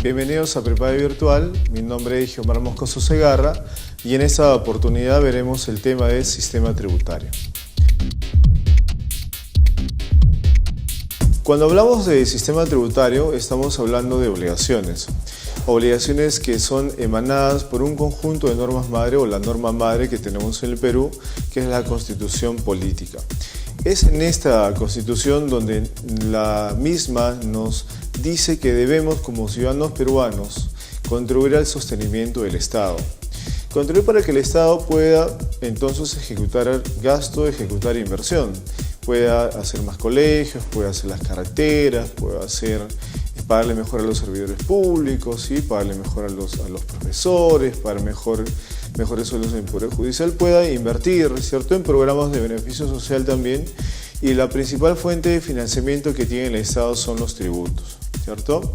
Bienvenidos a Prepade Virtual, mi nombre es Giomar Moscoso Segarra y en esta oportunidad veremos el tema del sistema tributario. Cuando hablamos de sistema tributario estamos hablando de obligaciones que son emanadas por un conjunto de normas madre o la norma madre que tenemos en el Perú, que es la Constitución Política. Es en esta Constitución donde la misma nos dice que debemos, como ciudadanos peruanos, contribuir al sostenimiento del Estado. Contribuir para que el Estado pueda entonces ejecutar gasto, ejecutar inversión. Pueda hacer más colegios, pueda hacer las carreteras, pueda pagarle mejor a los servidores públicos, ¿sí? Pagarle mejor a los profesores, pagar mejores sueldos en el Poder Judicial, pueda invertir, ¿cierto?, en programas de beneficio social también. Y la principal fuente de financiamiento que tiene el Estado son los tributos, ¿cierto?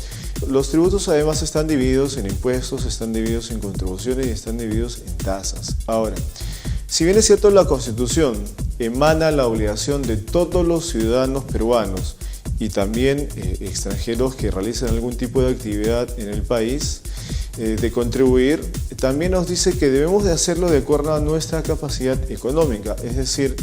Los tributos además están divididos en impuestos, están divididos en contribuciones y están divididos en tasas. Ahora, si bien es cierto, la Constitución emana la obligación de todos los ciudadanos peruanos y también extranjeros que realicen algún tipo de actividad en el país de contribuir, también nos dice que debemos de hacerlo de acuerdo a nuestra capacidad económica, es decir,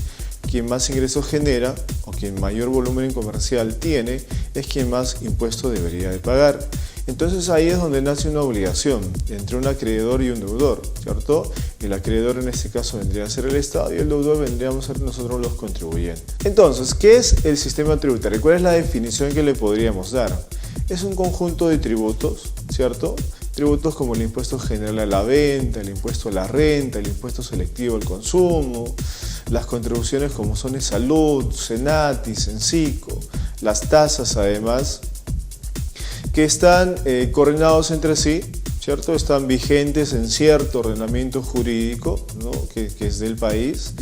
quien más ingresos genera o quien mayor volumen comercial tiene es quien más impuesto debería de pagar. Entonces ahí es donde nace una obligación entre un acreedor y un deudor, ¿cierto? El acreedor en este caso vendría a ser el Estado y el deudor vendríamos a ser nosotros los contribuyentes. Entonces, ¿qué es el sistema tributario? ¿Cuál es la definición que le podríamos dar? Es un conjunto de tributos, ¿cierto? Tributos como el impuesto general a la venta, el impuesto a la renta, el impuesto selectivo al consumo, las contribuciones como son Salud, Senati, Sensico, las tasas además, que están coordinados entre sí, ¿cierto? Están vigentes en cierto ordenamiento jurídico, ¿no? que es del país,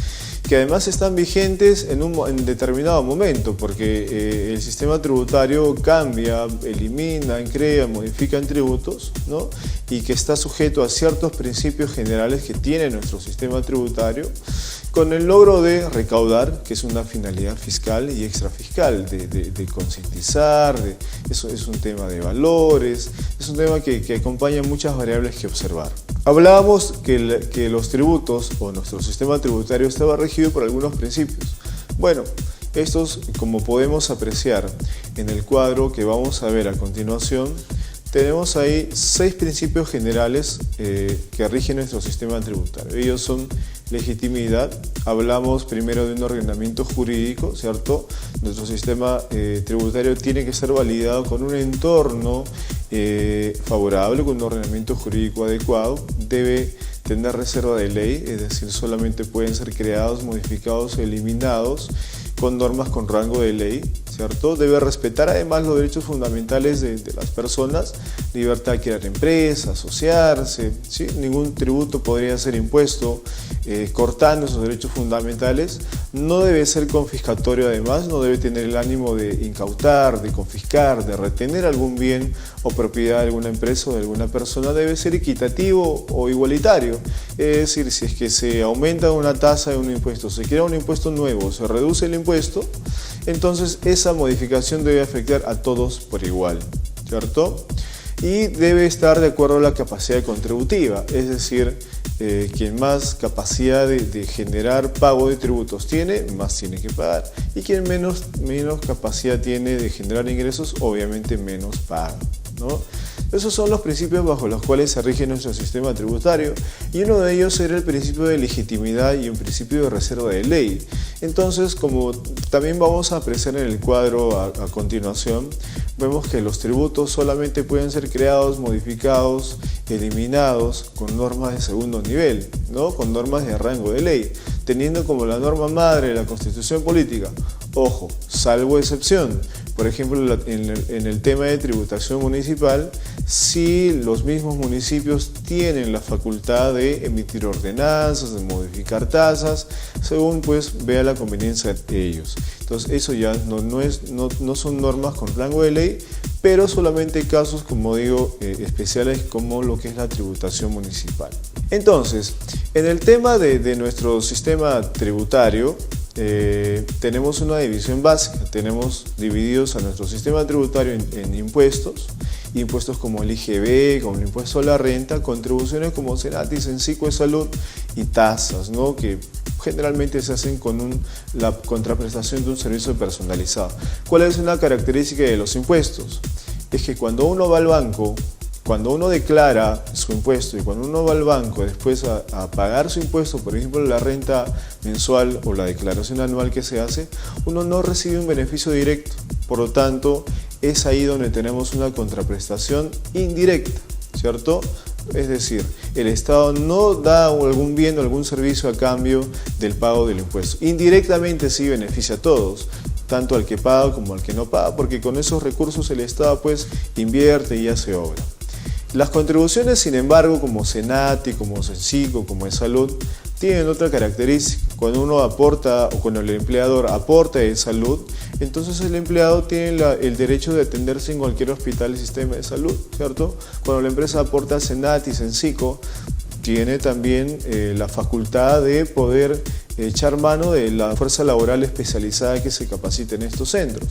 que además están vigentes en determinado momento, porque el sistema tributario cambia, elimina, crea, modifica tributos, ¿no? Y que está sujeto a ciertos principios generales que tiene nuestro sistema tributario, con el logro de recaudar, que es una finalidad fiscal y extrafiscal, de concientizar, eso es un tema de valores, es un tema que acompaña muchas variables que observar. Hablábamos que los tributos o nuestro sistema tributario estaba regido por algunos principios. Bueno, estos, como podemos apreciar en el cuadro que vamos a ver a continuación, tenemos ahí 6 principios generales que rigen nuestro sistema tributario. Ellos son legitimidad, hablamos primero de un ordenamiento jurídico, ¿cierto? Nuestro sistema tributario tiene que ser validado con un entorno favorable, con un ordenamiento jurídico adecuado, debe tener reserva de ley, es decir, solamente pueden ser creados, modificados, eliminados con normas con rango de ley, ¿cierto? Debe respetar además los derechos fundamentales de las personas, libertad de crear empresa, asociarse, ¿sí? Ningún tributo podría ser impuesto cortando esos derechos fundamentales. No debe ser confiscatorio además, no debe tener el ánimo de incautar, de confiscar, de retener algún bien o propiedad de alguna empresa o de alguna persona. Debe ser equitativo o igualitario, es decir, si es que se aumenta una tasa de un impuesto, se crea un impuesto nuevo, se reduce el impuesto, entonces esa modificación debe afectar a todos por igual, ¿cierto? Y debe estar de acuerdo a la capacidad contributiva, es decir, quien más capacidad de generar pago de tributos tiene, más tiene que pagar. Y quien menos capacidad tiene de generar ingresos, obviamente menos paga, ¿no? Esos son los principios bajo los cuales se rige nuestro sistema tributario y uno de ellos era el principio de legitimidad y un principio de reserva de ley. Entonces, como también vamos a apreciar en el cuadro a continuación, vemos que los tributos solamente pueden ser creados, modificados, eliminados con normas de segundo nivel, ¿no? Con normas de rango de ley, teniendo como la norma madre la Constitución Política. Ojo, salvo excepción. Por ejemplo, en el tema de tributación municipal, si los mismos municipios tienen la facultad de emitir ordenanzas, de modificar tasas, según pues vea la conveniencia de ellos. Entonces eso ya no son normas con rango de ley, pero solamente casos, como digo, especiales como lo que es la tributación municipal. Entonces, en el tema de nuestro sistema tributario, tenemos una división básica, tenemos divididos a nuestro sistema tributario en impuestos, impuestos como el IGB, como el impuesto a la renta, contribuciones como Senatis, Cencico de Salud y tasas, ¿no? Que generalmente se hacen con la contraprestación de un servicio personalizado. ¿Cuál es una característica de los impuestos? Es que cuando uno va al banco, cuando uno declara su impuesto y cuando uno va al banco después a pagar su impuesto, por ejemplo la renta mensual o la declaración anual que se hace, uno no recibe un beneficio directo. Por lo tanto, es ahí donde tenemos una contraprestación indirecta, ¿cierto? Es decir, el Estado no da algún bien o algún servicio a cambio del pago del impuesto. Indirectamente sí beneficia a todos, tanto al que paga como al que no paga, porque con esos recursos el Estado pues invierte y hace obra. Las contribuciones, sin embargo, como Senati, como Cencico, como de Salud, tienen otra característica. Cuando uno aporta o cuando el empleador aporta de salud, entonces el empleado tiene el derecho de atenderse en cualquier hospital y sistema de salud, ¿cierto? Cuando la empresa aporta Senati, Cencico, tiene también la facultad de poder echar mano de la fuerza laboral especializada que se capacita en estos centros.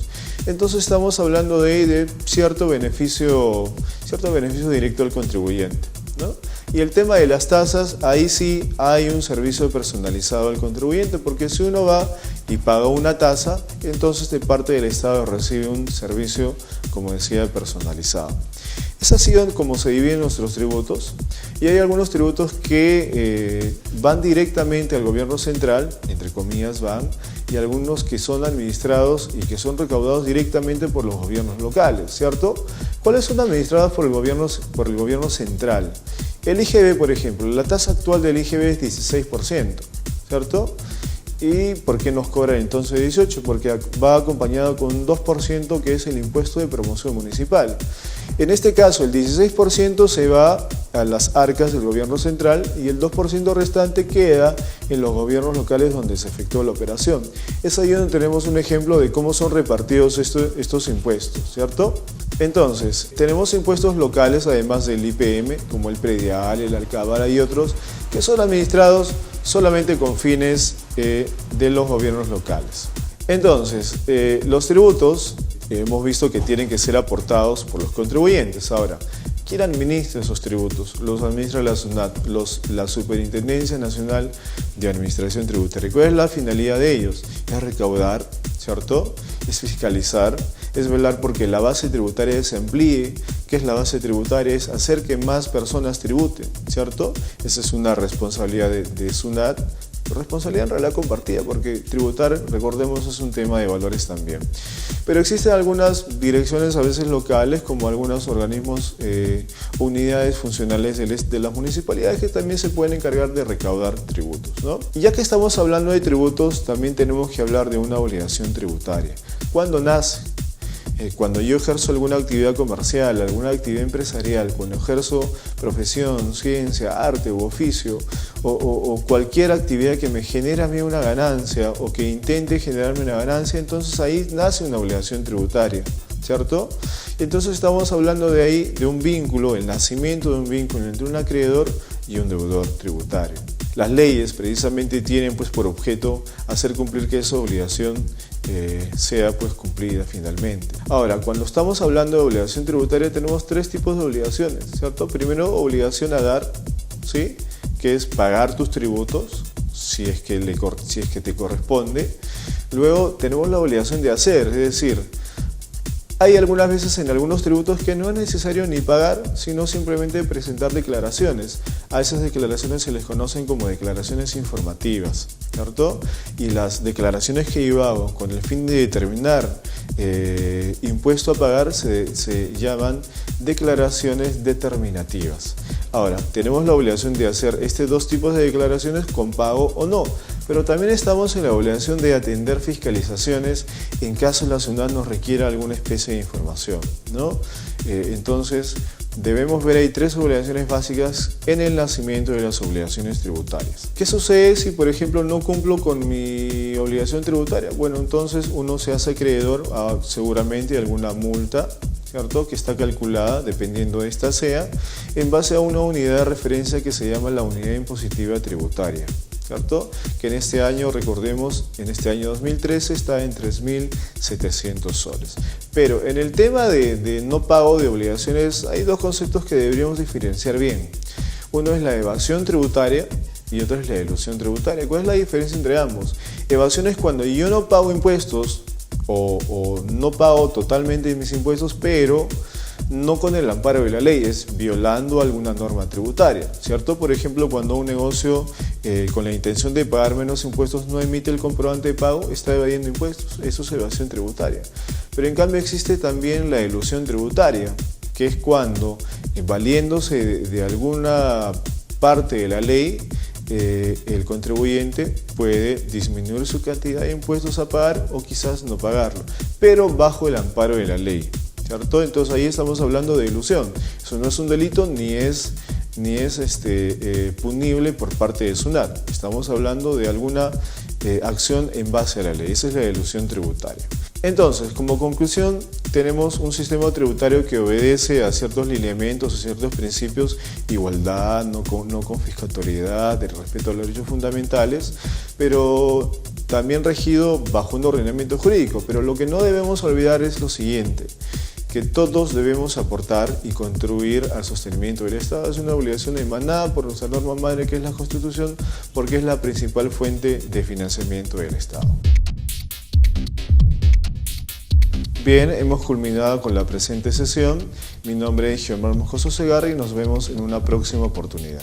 Entonces estamos hablando de cierto beneficio directo al contribuyente, ¿no? Y el tema de las tasas, ahí sí hay un servicio personalizado al contribuyente, porque si uno va y paga una tasa, entonces de parte del Estado recibe un servicio, como decía, personalizado. Es así como se dividen nuestros tributos, y hay algunos tributos que van directamente al gobierno central, entre comillas van, y algunos que son administrados y que son recaudados directamente por los gobiernos locales, ¿cierto? ¿Cuáles son administrados por el gobierno central? El IGB, por ejemplo, la tasa actual del IGB es 16%, ¿cierto? ¿Y por qué nos cobran entonces 18%? Porque va acompañado con un 2% que es el impuesto de promoción municipal. En este caso, el 16% se va a las arcas del gobierno central y el 2% restante queda en los gobiernos locales donde se efectuó la operación. Es ahí donde tenemos un ejemplo de cómo son repartidos estos impuestos, ¿cierto? Entonces, tenemos impuestos locales, además del IPM, como el predial, el alcabala y otros, que son administrados solamente con fines de los gobiernos locales. Entonces, los tributos hemos visto que tienen que ser aportados por los contribuyentes. Ahora, ¿quién administra esos tributos? Los administra la SUNAT, la Superintendencia Nacional de Administración Tributaria. ¿Cuál es la finalidad de ellos? Es recaudar, ¿cierto? Es fiscalizar, es velar porque la base tributaria se amplíe. ¿Qué es la base tributaria? Es hacer que más personas tributen, ¿cierto? Esa es una responsabilidad de SUNAT, responsabilidad en realidad compartida, porque tributar, recordemos, es un tema de valores también. Pero existen algunas direcciones a veces locales, como algunos organismos o unidades funcionales de las municipalidades que también se pueden encargar de recaudar tributos, ¿no? Y ya que estamos hablando de tributos, también tenemos que hablar de una obligación tributaria. ¿Cuándo nace? Cuando yo ejerzo alguna actividad comercial, alguna actividad empresarial, cuando ejerzo profesión, ciencia, arte u oficio o cualquier actividad que me genere a mí una ganancia o que intente generarme una ganancia, entonces ahí nace una obligación tributaria, ¿cierto? Entonces estamos hablando de ahí de un vínculo, el nacimiento de un vínculo entre un acreedor y un deudor tributario. Las leyes precisamente tienen pues por objeto hacer cumplir que esa obligación sea pues cumplida finalmente. Ahora, cuando estamos hablando de obligación tributaria tenemos tres tipos de obligaciones, ¿cierto? Primero, obligación a dar, ¿sí? Que es pagar tus tributos si es que te corresponde. Luego tenemos la obligación de hacer, es decir, hay algunas veces en algunos tributos que no es necesario ni pagar, sino simplemente presentar declaraciones. A esas declaraciones se les conocen como declaraciones informativas, ¿cierto? Y las declaraciones que yo hago con el fin de determinar impuesto a pagar se llaman declaraciones determinativas. Ahora, tenemos la obligación de hacer estos dos tipos de declaraciones con pago o no, pero también estamos en la obligación de atender fiscalizaciones en caso la SUNAT nos requiera alguna especie de información, ¿no? Entonces, debemos ver ahí tres obligaciones básicas en el nacimiento de las obligaciones tributarias. ¿Qué sucede si, por ejemplo, no cumplo con mi obligación tributaria? Bueno, entonces uno se hace acreedor seguramente de alguna multa, ¿cierto? Que está calculada, dependiendo de esta sea, en base a una unidad de referencia que se llama la unidad impositiva tributaria. ¿cierto? Que en este año, recordemos, en este año 2013 está en 3.700 soles. Pero en el tema de no pago de obligaciones hay dos conceptos que deberíamos diferenciar bien. Uno es la evasión tributaria y otro es la elusión tributaria. ¿Cuál es la diferencia entre ambos? Evasión es cuando yo no pago impuestos o no pago totalmente mis impuestos, pero no con el amparo de la ley, es violando alguna norma tributaria, ¿cierto? Por ejemplo, cuando un negocio con la intención de pagar menos impuestos no emite el comprobante de pago, está evadiendo impuestos. Eso es evasión tributaria. Pero en cambio existe también la elusión tributaria, que es cuando, valiéndose de alguna parte de la ley, el contribuyente puede disminuir su cantidad de impuestos a pagar o quizás no pagarlo, pero bajo el amparo de la ley, ¿cierto? Entonces ahí estamos hablando de elusión. Eso no es un delito ni es punible por parte de SUNAT. Estamos hablando de alguna acción en base a la ley. Esa es la elusión tributaria. Entonces, como conclusión, tenemos un sistema tributario que obedece a ciertos lineamientos, a ciertos principios: igualdad, no confiscatoriedad, el respeto a los derechos fundamentales, pero también regido bajo un ordenamiento jurídico. Pero lo que no debemos olvidar es lo siguiente: que todos debemos aportar y contribuir al sostenimiento del Estado. Es una obligación emanada por nuestra norma madre, que es la Constitución, porque es la principal fuente de financiamiento del Estado. Bien, hemos culminado con la presente sesión. Mi nombre es Giomar Moscoso Segarra y nos vemos en una próxima oportunidad.